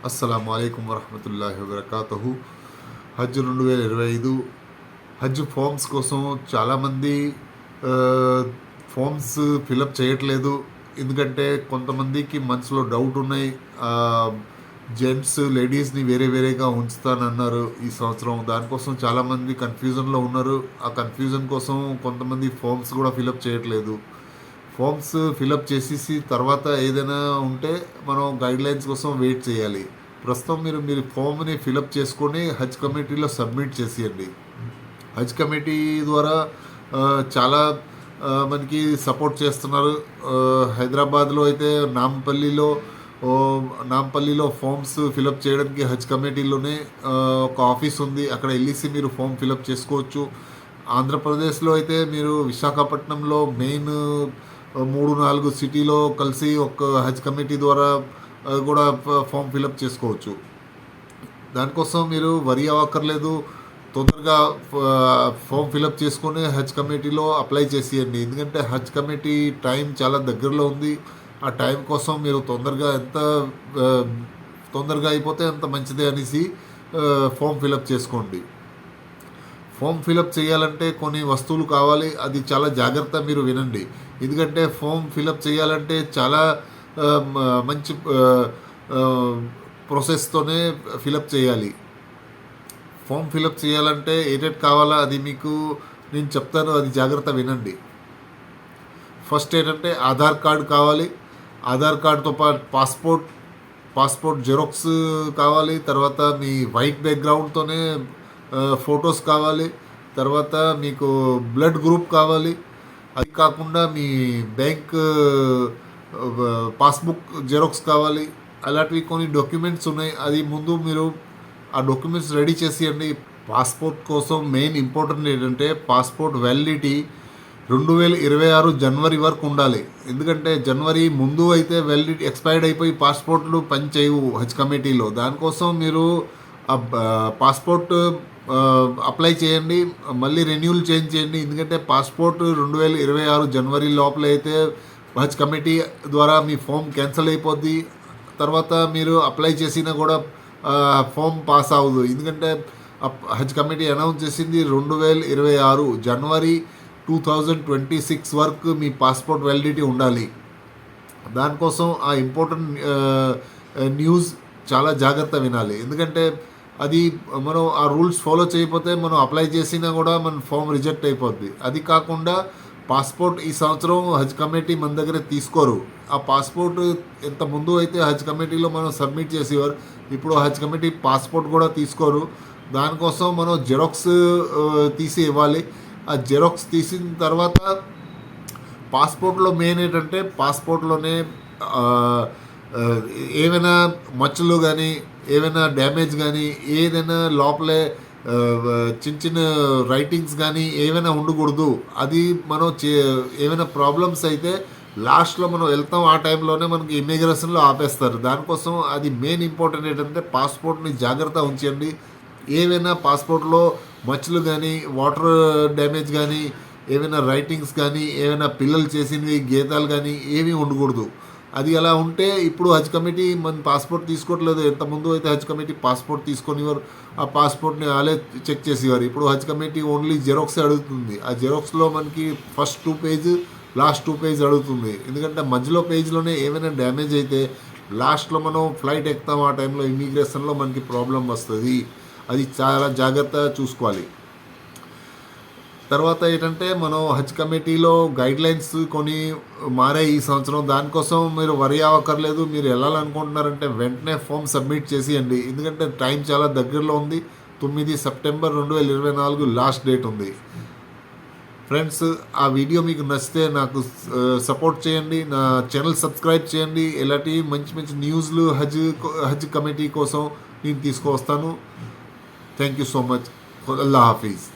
అస్సలాము అలైకుం వరహమతుల్లాహి వబరకాతుహు. హజ్ 2025 హజ్ ఫామ్స్ కోసం చాలామంది ఫామ్స్ ఫిలప్ చేయట్లేదు. ఎందుకంటే కొంతమందికి మనసులో డౌట్ ఉన్నాయి. జెంట్స్ లేడీస్ని వేరే వేరేగా ఉంచుతానన్నారు ఈ సంవత్సరం. దానికోసం చాలామంది కన్ఫ్యూజన్లో ఉన్నారు. ఆ కన్ఫ్యూజన్ కోసం కొంతమంది ఫామ్స్ కూడా ఫిలప్ చేయట్లేదు. ఫామ్స్ ఫిలప్ చేసేసి తర్వాత ఏదైనా ఉంటే మనం గైడ్లైన్స్ కోసం వెయిట్ చేయాలి. ప్రస్తుతం మీరు ఫామ్ని ఫిలప్ చేసుకొని హజ్ కమిటీలో సబ్మిట్ చేసేయండి. హజ్ కమిటీ ద్వారా చాలా మనకి సపోర్ట్ చేస్తున్నారు. హైదరాబాద్లో అయితే నాంపల్లిలో ఫామ్స్ ఫిలప్ చేయడానికి హజ్ కమిటీలోనే ఒక ఆఫీస్ ఉంది. అక్కడ వెళ్ళేసి మీరు ఫామ్ ఫిలప్ చేసుకోవచ్చు. ఆంధ్రప్రదేశ్లో అయితే మీరు విశాఖపట్నంలో మెయిన్ 3-4 సిటీలో కలిసి ఒక హజ్ కమిటీ ద్వారా కూడా ఫామ్ ఫిలప్ చేసుకోవచ్చు. దానికోసం మీరు వరి అవ్వక్కర్లేదు. తొందరగా ఫామ్ ఫిలప్ చేసుకొని హజ్ కమిటీలో అప్లై చేసేయండి. ఎందుకంటే హజ్ కమిటీ టైం చాలా దగ్గరలో ఉంది. ఆ టైం కోసం మీరు ఎంత తొందరగా అయిపోతే అంత మంచిదే అనేసి ఫామ్ ఫిలప్ చేసుకోండి. ఫామ్ ఫిలప్ చేయాలంటే కొన్ని వస్తువులు కావాలి. అది చాలా జాగ్రత్త మీరు వినండి. ఎందుకంటే ఫామ్ ఫిలప్ చేయాలంటే చాలా మంచి ప్రాసెస్తోనే ఫిలప్ చేయాలి. ఫామ్ ఫిలప్ చేయాలంటే ఏటేట్ కావాలా అది మీకు నేను చెప్తాను, అది జాగ్రత్త వినండి. ఫస్ట్ ఏంటంటే ఆధార్ కార్డు కావాలి. ఆధార్ కార్డుతో పాటు పాస్పోర్ట్ జెరాక్స్ కావాలి. తర్వాత మీ వైట్ బ్యాక్గ్రౌండ్తోనే ఫొటోస్ కావాలి. తర్వాత మీకు బ్లడ్ గ్రూప్ కావాలి. అది కాకుండా మీ బ్యాంక్ పాస్బుక్ జెరాక్స్ కావాలి. అలాంటివి కొన్ని డాక్యుమెంట్స్ ఉన్నాయి. అది ముందు మీరు ఆ డాక్యుమెంట్స్ రెడీ చేసేయండి. పాస్పోర్ట్ కోసం మెయిన్ ఇంపార్టెంట్ ఏంటంటే పాస్పోర్ట్ వ్యాలిడిటీ 2026 జనవరి వరకు ఉండాలి. ఎందుకంటే జనవరి ముందు అయితే వ్యాలిడిటీ ఎక్స్పైర్డ్ అయిపోయి పాస్పోర్ట్లు పనిచేయవు హజ్ కమిటీలో. దానికోసం మీరు ఆ పాస్పోర్ట్ అప్లై చేయండి, మళ్ళీ రెన్యూల్ చేయండి. ఎందుకంటే పాస్పోర్ట్ 2026 జనవరి లోపల అయితే హజ్ కమిటీ ద్వారా మీ ఫామ్ క్యాన్సిల్ అయిపోద్ది. తర్వాత మీరు అప్లై చేసినా కూడా ఫామ్ పాస్ అవ్వదు. ఎందుకంటే హజ్ కమిటీ అనౌన్స్ చేసింది 2026 జనవరి 2026 వరకు మీ పాస్పోర్ట్ వ్యాలిడిటీ ఉండాలి. దానికోసం ఆ ఇంపార్టెంట్ న్యూస్ చాలా జాగ్రత్త వినాలి. ఎందుకంటే అది మనం ఆ రూల్స్ ఫాలో చేయకపోతే మనం అప్లై చేసినా కూడా మన ఫామ్ రిజెక్ట్ అయిపోద్ది. అది కాకుండా పాస్పోర్ట్ ఈ సంవత్సరం హజ్ కమిటీ మన దగ్గర తీసుకోరు. ఆ పాస్పోర్ట్ ఎంత ముందు అయితే హజ్ కమిటీలో మనం సబ్మిట్ చేసేవారు, ఇప్పుడు హజ్ కమిటీ పాస్పోర్ట్ కూడా తీసుకోరు. దానికోసం మనం జెరాక్స్ తీసి ఇవ్వాలి. ఆ జెరాక్స్ తీసిన తర్వాత పాస్పోర్ట్లో మెయిన్ ఏంటంటే పాస్పోర్ట్లోనే ఏమైనా మచ్చలు కానీ ఏమైనా డ్యామేజ్ కానీ ఏదైనా లోపలే చిన్న రైటింగ్స్ కానీ ఏమైనా ఉండకూడదు. అది మనం ఏమైనా ప్రాబ్లమ్స్ అయితే లాస్ట్లో మనం వెళ్తాం, ఆ టైంలోనే మనకి ఇమిగ్రేషన్లో ఆపేస్తారు. దానికోసం అది మెయిన్ ఇంపార్టెంట్ ఏంటంటే పాస్పోర్ట్ని జాగ్రత్త ఉంచండి. ఏవైనా పాస్పోర్ట్లో మచ్చలు కానీ వాటర్ డ్యామేజ్ కానీ ఏమైనా రైటింగ్స్ కానీ ఏమైనా పిల్లలు చేసినవి గీతాలు కానీ ఏమీ ఉండకూడదు. అది అలా ఉంటే ఇప్పుడు హజ్ కమిటీ మన పాస్పోర్ట్ తీసుకోవట్లేదు. ఎంతమంది అయితే హజ్ కమిటీ పాస్పోర్ట్ తీసుకునేవారు, ఆ పాస్పోర్ట్ని వాళ్ళే చెక్ చేసేవారు. ఇప్పుడు హజ్ కమిటీ ఓన్లీ జెరాక్స్ అడుగుతుంది. ఆ జెరాక్స్లో మనకి ఫస్ట్ 2 పేజ్ లాస్ట్ 2 పేజ్ అడుగుతుంది. ఎందుకంటే మధ్యలో పేజ్లోనే ఏమైనా డ్యామేజ్ అయితే లాస్ట్లో మనం ఫ్లైట్ ఎక్కుతాం, ఆ టైంలో ఇమిగ్రేషన్లో మనకి ప్రాబ్లం వస్తుంది. అది చాలా జాగ్రత్తగా చూసుకోవాలి. తర్వాత ఏంటంటే మనం హజ్ కమిటీలో గైడ్లైన్స్ కొన్ని మారాయి ఈ సంవత్సరం. దానికోసం మీరు వరి అవ్వక్కర్లేదు. మీరు వెళ్ళాలనుకుంటున్నారంటే వెంటనే ఫామ్ సబ్మిట్ చేసేయండి. ఎందుకంటే టైం చాలా దగ్గరలో ఉంది. 9 సెప్టెంబర్ 2024 లాస్ట్ డేట్ ఉంది. ఫ్రెండ్స్, ఆ వీడియో మీకు నచ్చితే నాకు సపోర్ట్ చేయండి. నా ఛానల్ సబ్స్క్రైబ్ చేయండి. ఇలాంటి మంచి న్యూస్లు హజ్ కమిటీ కోసం నేను తీసుకువస్తాను. Thank you so much. Allah Hafeez.